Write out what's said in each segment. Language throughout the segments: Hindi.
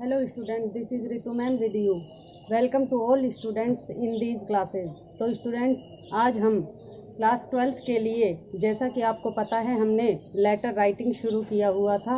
Hello student, this is Ritu ma'am with you. Welcome to all students in these classes. तो स्टूडेंट्स आज हम क्लास 12th के लिए, जैसा कि आपको पता है, हमने लेटर राइटिंग शुरू किया हुआ था।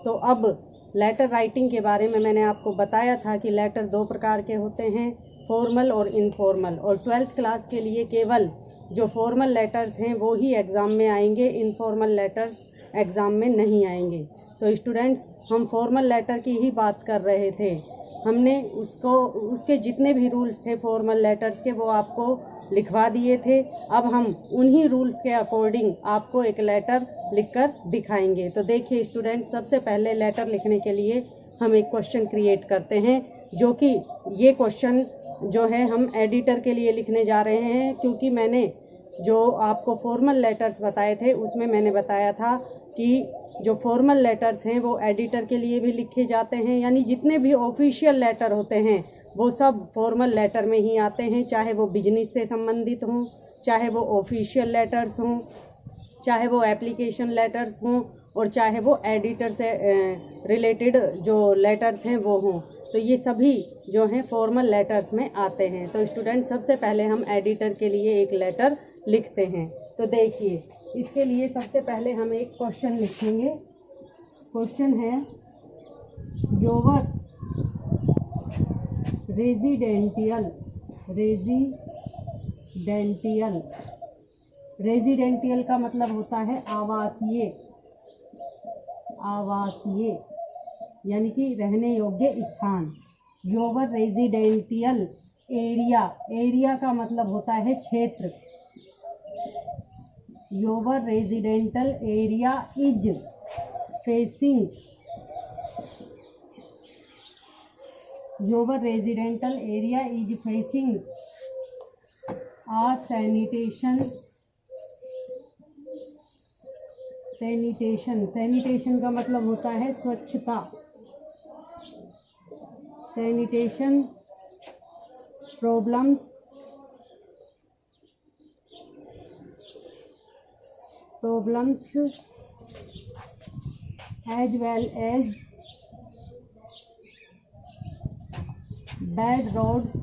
तो अब लेटर राइटिंग के बारे में मैंने आपको बताया था कि लेटर दो प्रकार के होते हैं, फॉर्मल और इनफॉर्मल। और 12th क्लास के लिए केवल जो फॉर्मल लेटर्स हैं वो ही एग्ज़ाम में आएंगे, इनफॉर्मल लेटर्स एग्ज़ाम में नहीं आएंगे। तो स्टूडेंट्स, हम फॉर्मल लेटर की ही बात कर रहे थे। हमने उसके जितने भी रूल्स थे फॉर्मल लेटर्स के, वो आपको लिखवा दिए थे। अब हम उन्हीं रूल्स के अकॉर्डिंग आपको एक लेटर लिखकर दिखाएंगे। तो देखिए स्टूडेंट, सबसे पहले लेटर लिखने के लिए हम एक क्वेश्चन क्रिएट करते हैं, जो कि ये क्वेश्चन जो है हम एडिटर के लिए लिखने जा रहे हैं। क्योंकि मैंने जो आपको फॉर्मल लेटर्स बताए थे उसमें मैंने बताया था कि जो फॉर्मल लेटर्स हैं वो एडिटर के लिए भी लिखे जाते हैं, यानी जितने भी ऑफिशियल लेटर होते हैं वो सब फॉर्मल लेटर में ही आते हैं, चाहे वो बिजनेस से संबंधित हों, चाहे वो ऑफिशियल लेटर्स हों, चाहे वो एप्लीकेशन लेटर्स हों, और चाहे वो एडिटर से रिलेटेड जो लेटर्स हैं वो हों। तो ये सभी जो हैं फॉर्मल लेटर्स में आते हैं। तो स्टूडेंट, सबसे पहले हम एडिटर के लिए एक लेटर लिखते हैं। तो देखिए, इसके लिए सबसे पहले हम एक क्वेश्चन लिखेंगे। क्वेश्चन है, योवर रेजिडेंटियल का मतलब होता है आवासीय, यानी कि रहने योग्य स्थान। योवर रेजिडेंटियल एरिया का मतलब होता है क्षेत्र। योवर residential area is facing a sanitation का मतलब होता है स्वच्छता। Sanitation problems as well as bad roads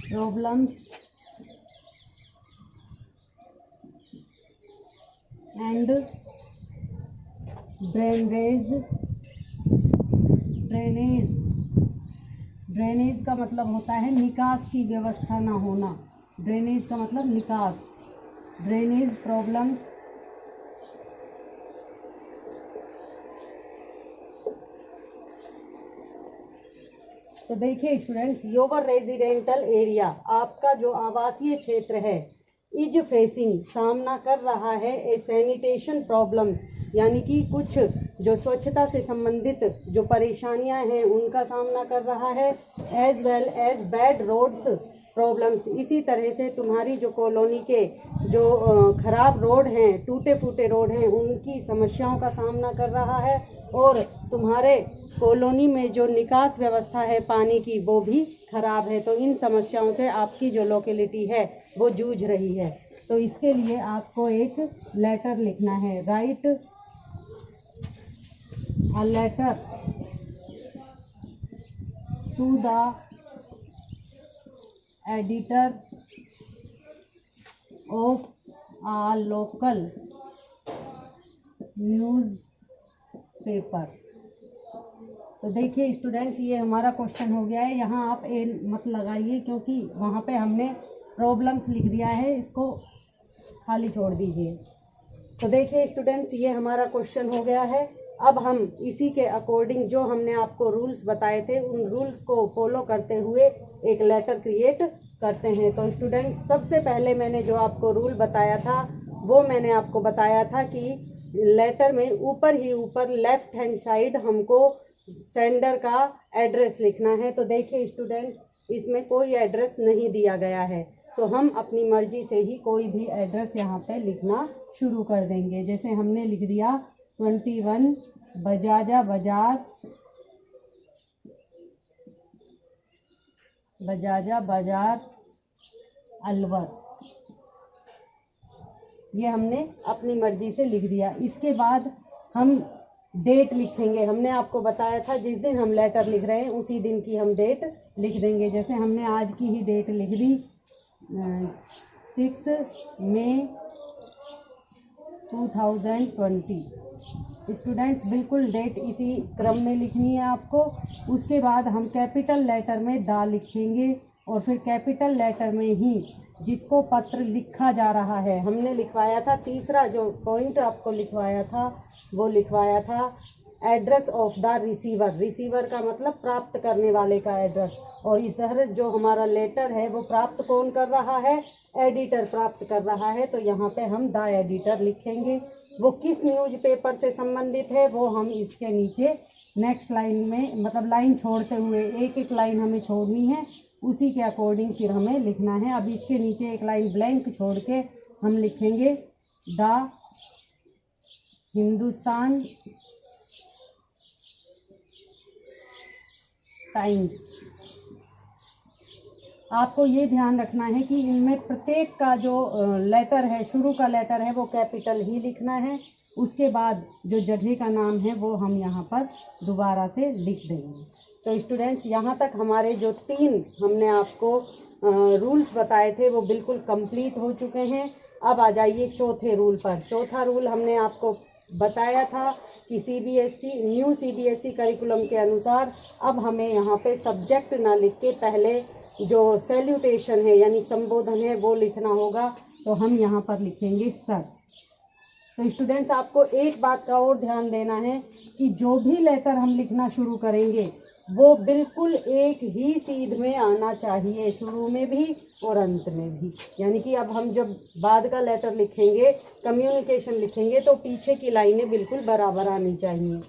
problems and drainage का मतलब होता है निकास की व्यवस्था ना होना। ड्रेनेज का मतलब निकास। ड्रेनेज प्रॉब्लम्स तो देखिए स्टूडेंट्स, योवर रेजिडेंटल एरिया, आपका जो आवासीय क्षेत्र है, इज फेसिंग, सामना कर रहा है, ए सैनिटेशन प्रॉब्लम्स, यानी कि कुछ जो स्वच्छता से संबंधित जो परेशानियां हैं उनका सामना कर रहा है। As well as bad roads problems, इसी तरह से तुम्हारी जो कॉलोनी के जो खराब रोड हैं, टूटे फूटे रोड हैं, उनकी समस्याओं का सामना कर रहा है। और तुम्हारे कॉलोनी में जो निकास व्यवस्था है पानी की, वो भी खराब है। तो इन समस्याओं से आपकी जो लोकेलिटी है वो जूझ रही है। तो इसके लिए आपको एक लेटर लिखना है। Write a letter to the editor of a local newspaper. तो देखिए स्टूडेंट्स, ये हमारा क्वेश्चन हो गया है। यहाँ आप ए मत लगाइए क्योंकि वहाँ पे हमने प्रॉब्लम्स लिख दिया है, इसको खाली छोड़ दीजिए। तो देखिए स्टूडेंट्स, ये हमारा क्वेश्चन हो गया है। अब हम इसी के अकॉर्डिंग जो हमने आपको रूल्स बताए थे, उन रूल्स को फॉलो करते हुए एक लेटर क्रिएट करते हैं। तो स्टूडेंट्स, सबसे पहले मैंने जो आपको रूल बताया था वो मैंने आपको बताया था कि लेटर में ऊपर ही ऊपर लेफ्ट हैंड साइड हमको सेंडर का एड्रेस लिखना है। तो देखिए स्टूडेंट, इसमें कोई एड्रेस नहीं दिया गया है, तो हम अपनी मर्जी से ही कोई भी एड्रेस यहाँ पे लिखना शुरू कर देंगे। जैसे हमने लिख दिया 21 बजाजा बाजार अलवर, ये हमने अपनी मर्जी से लिख दिया। इसके बाद हम डेट लिखेंगे। हमने आपको बताया था जिस दिन हम लेटर लिख रहे हैं उसी दिन की हम डेट लिख देंगे। जैसे हमने आज की ही डेट लिख दी 6 मई 2020। स्टूडेंट्स बिल्कुल डेट इसी क्रम में लिखनी है आपको। उसके बाद हम कैपिटल लेटर में दा लिखेंगे और फिर कैपिटल लेटर में ही जिसको पत्र लिखा जा रहा है, हमने लिखवाया था तीसरा जो पॉइंट आपको लिखवाया था वो लिखवाया था address of the receiver. Receiver का मतलब प्राप्त करने वाले का एड्रेस। और इधर जो हमारा लेटर है वो प्राप्त कौन कर रहा है? एडिटर प्राप्त कर रहा है। तो यहाँ पे हम द एडिटर लिखेंगे। वो किस न्यूज़पेपर से संबंधित है वो हम इसके नीचे नेक्स्ट लाइन में, मतलब लाइन छोड़ते हुए एक एक लाइन हमें छोड़नी है, उसी के अकॉर्डिंग फिर हमें लिखना है। अब इसके नीचे एक लाइन ब्लैंक छोड़ के हम लिखेंगे द हिंदुस्तान टाइम्स। आपको ये ध्यान रखना है कि इनमें प्रत्येक का जो लेटर है, शुरू का लेटर है, वो कैपिटल ही लिखना है। उसके बाद जो जगह का नाम है वो हम यहाँ पर दोबारा से लिख देंगे। तो स्टूडेंट्स यहाँ तक हमारे जो 3 हमने आपको रूल्स बताए थे वो बिल्कुल कंप्लीट हो चुके हैं। अब आ जाइए चौथे रूल पर। चौथा रूल हमने आपको बताया था कि न्यू सीबीएसई करिकुलम के अनुसार अब हमें यहाँ पे सब्जेक्ट ना लिख के पहले जो सैल्यूटेशन है यानी संबोधन है वो लिखना होगा। तो हम यहाँ पर लिखेंगे सर। तो स्टूडेंट्स आपको एक बात का और ध्यान देना है कि जो भी लेटर हम लिखना शुरू करेंगे वो बिल्कुल एक ही सीध में आना चाहिए, शुरू में भी और अंत में भी। यानी कि अब हम जब बाद का लेटर लिखेंगे, कम्युनिकेशन लिखेंगे, तो पीछे की लाइनें बिल्कुल बराबर आनी चाहिए।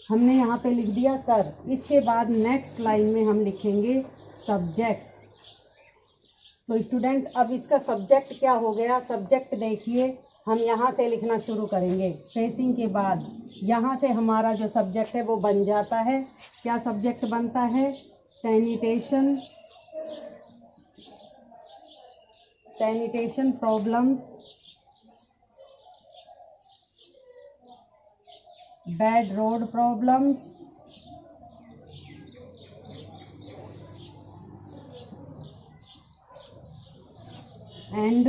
हमने यहाँ पे लिख दिया सर। इसके बाद नेक्स्ट लाइन में हम लिखेंगे सब्जेक्ट। तो स्टूडेंट अब इसका सब्जेक्ट क्या हो गया? सब्जेक्ट देखिए, हम यहाँ से लिखना शुरू करेंगे स्पेसिंग के बाद। यहाँ से हमारा जो सब्जेक्ट है वो बन जाता है। क्या सब्जेक्ट बनता है? Sanitation problems, bad road problems, and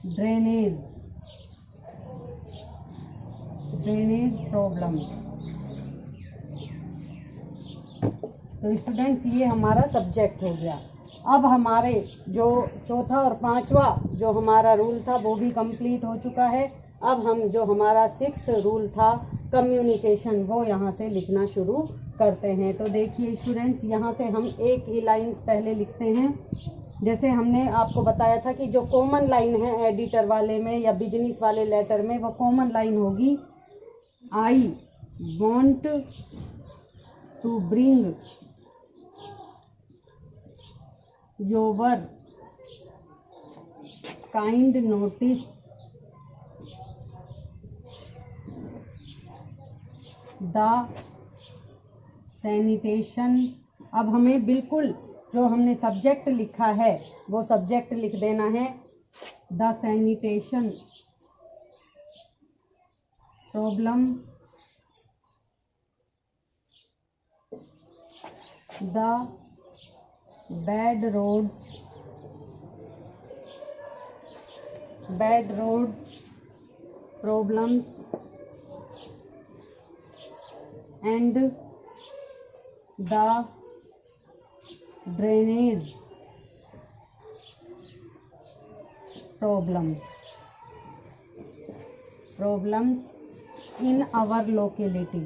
drainage problem. तो स्टूडेंट्स ये हमारा सब्जेक्ट हो गया। अब हमारे जो चौथा और पांचवा जो हमारा रूल था वो भी कंप्लीट हो चुका है। अब हम जो हमारा 6th रूल था कम्युनिकेशन, वो यहाँ से लिखना शुरू करते हैं। तो देखिए स्टूडेंट्स, यहाँ से हम एक ही लाइन पहले लिखते हैं। जैसे हमने आपको बताया था कि जो कॉमन लाइन है एडिटर वाले में या बिजनेस वाले लेटर में, वो कॉमन लाइन होगी I want to bring your kind notice the sanitation. अब हमें बिल्कुल जो हमने सब्जेक्ट लिखा है वो सब्जेक्ट लिख देना है the sanitation problem, the bad roads problems and the drainage problems in our locality.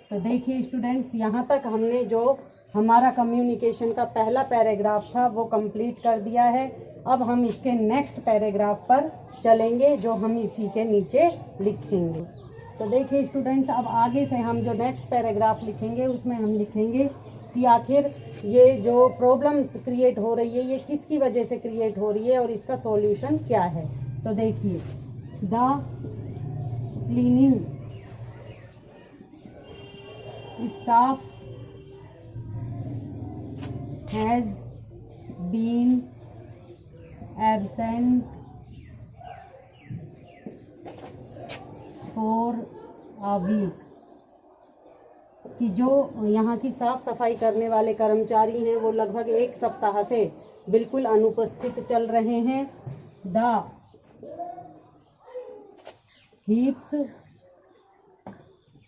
तो देखिए स्टूडेंट्स, यहाँ तक हमने जो हमारा कम्युनिकेशन का पहला पैराग्राफ था वो कंप्लीट कर दिया है। अब हम इसके नेक्स्ट पैराग्राफ पर चलेंगे जो हम इसी के नीचे लिखेंगे। तो देखिए स्टूडेंट्स, अब आगे से हम जो नेक्स्ट पैराग्राफ लिखेंगे उसमें हम लिखेंगे कि आखिर ये जो प्रॉब्लम्स क्रिएट हो रही है ये किसकी वजह से क्रिएट हो रही है और इसका सॉल्यूशन क्या है। तो देखिए, the cleaning staff has been absent for a week, कि जो यहाँ की साफ सफाई करने वाले कर्मचारी हैं वो लगभग एक सप्ताह से बिल्कुल अनुपस्थित चल रहे हैं। The heaps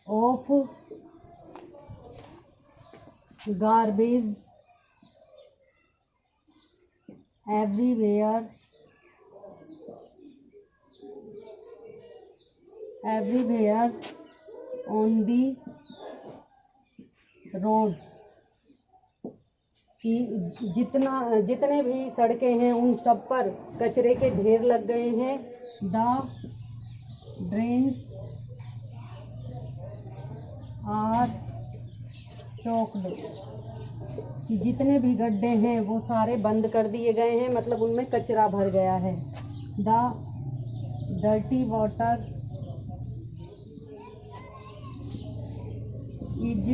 of garbage everywhere on the roads, कि जितने भी सड़कें हैं उन सब पर कचरे के ढेर लग गए हैं। द ड्रेन्स आर चोक्ड, कि जितने भी गड्ढे हैं वो सारे बंद कर दिए गए हैं, मतलब उनमें कचरा भर गया है। The dirty water is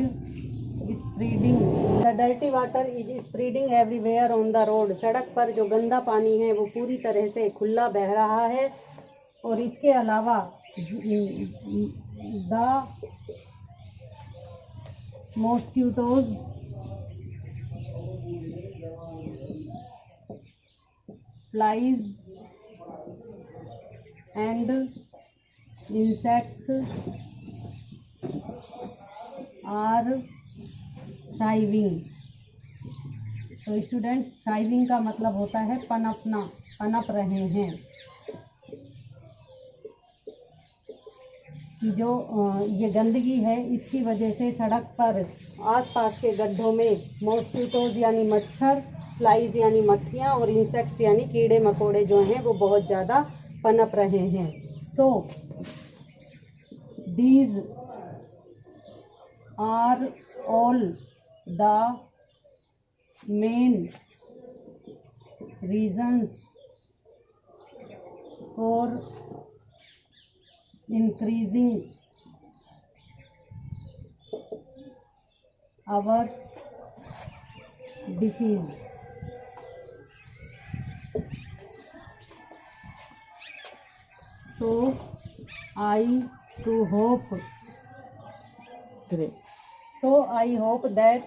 spreading, the dirty water is spreading everywhere on the road, सड़क पर जो गंदा पानी है वो पूरी तरह से खुला बह रहा है। और इसके अलावा the mosquitoes flies and insects are thriving। तो स्टूडेंट्स, थ्राइविंग का मतलब होता है पनपना, पनप रहे हैं। कि जो ये गंदगी है इसकी वजह से सड़क पर आसपास के गड्ढों में मॉस्किटोज यानी मच्छर, फ्लाइज यानी मक्खियाँ और इंसेक्ट्स यानी कीड़े मकोड़े जो हैं वो बहुत ज़्यादा पनप रहे हैं। So these are all the main reasons for increasing our disease. So I hope that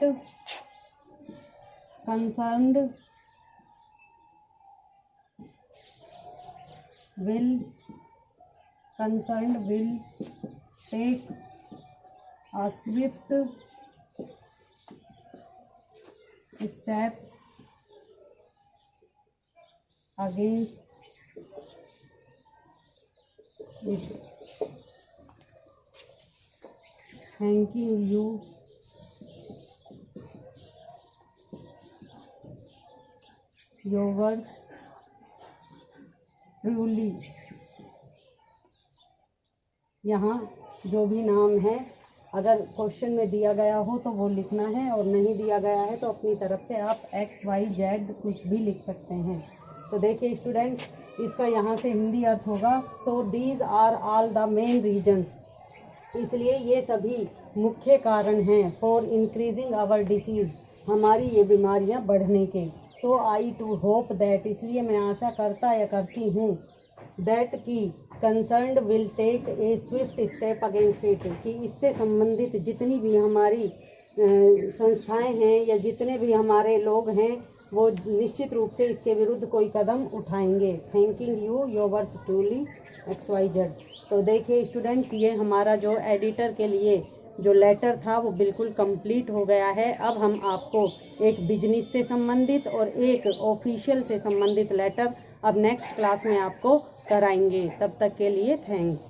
concerned will take a swift step against it. Thanking you, yours truly। यहाँ जो भी नाम है अगर क्वेश्चन में दिया गया हो तो वो लिखना है, और नहीं दिया गया है तो अपनी तरफ से आप XYZ कुछ भी लिख सकते हैं। तो देखिए स्टूडेंट्स, इसका यहाँ से हिंदी अर्थ होगा so these are all the main reasons, इसलिए ये सभी मुख्य कारण हैं फॉर इंक्रीजिंग आवर डिसीज़, हमारी ये बीमारियाँ बढ़ने के। So I to hope that, इसलिए मैं आशा करता या करती हूँ, दैट की concerned will take a swift step against it, कि इससे संबंधित जितनी भी हमारी संस्थाएं हैं या जितने भी हमारे लोग हैं वो निश्चित रूप से इसके विरुद्ध कोई कदम उठाएंगे। Thanking you, yours truly XYZ। तो देखिए स्टूडेंट्स, ये हमारा जो एडिटर के लिए जो लेटर था वो बिल्कुल कंप्लीट हो गया है। अब हम आपको एक बिजनेस से संबंधित और एक ऑफिशियल से संबंधित लेटर अब नेक्स्ट क्लास में आपको कराएंगे। तब तक के लिए थैंक्स।